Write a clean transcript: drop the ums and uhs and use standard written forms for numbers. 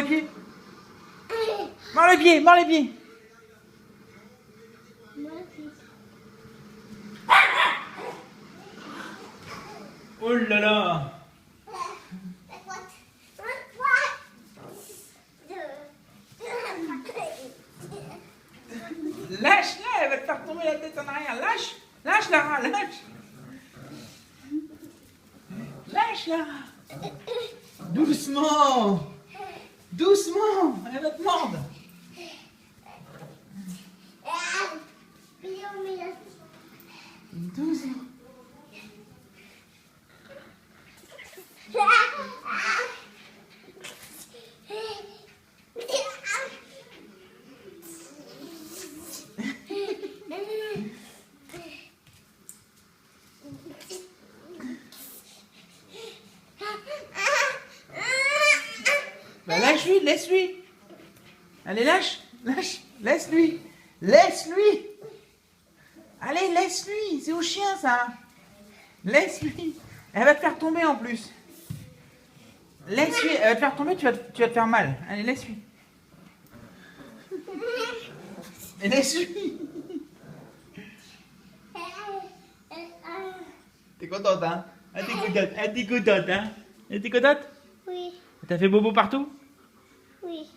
les pieds. Mords les pieds, mords les pieds. Oh là là. Lâche-la, elle va te faire tomber la tête en arrière. Lâche, lâche Lara, lâche. Lâche-la. Doucement. Doucement, elle va te mordre. Doucement. Bah lâche-lui, laisse-lui. Allez, lâche, lâche, laisse-lui. Laisse-lui. Allez, laisse-lui. C'est au chien, ça. Laisse-lui. Elle va te faire tomber en plus. Laisse-lui. Elle va te faire tomber, tu vas te faire mal. Allez, laisse-lui. Laisse-lui. T'es contente, hein? Ah, t'es contente, hein? T'es contente, hein? T'es contente? Oui, T'as fait bobo partout? oui.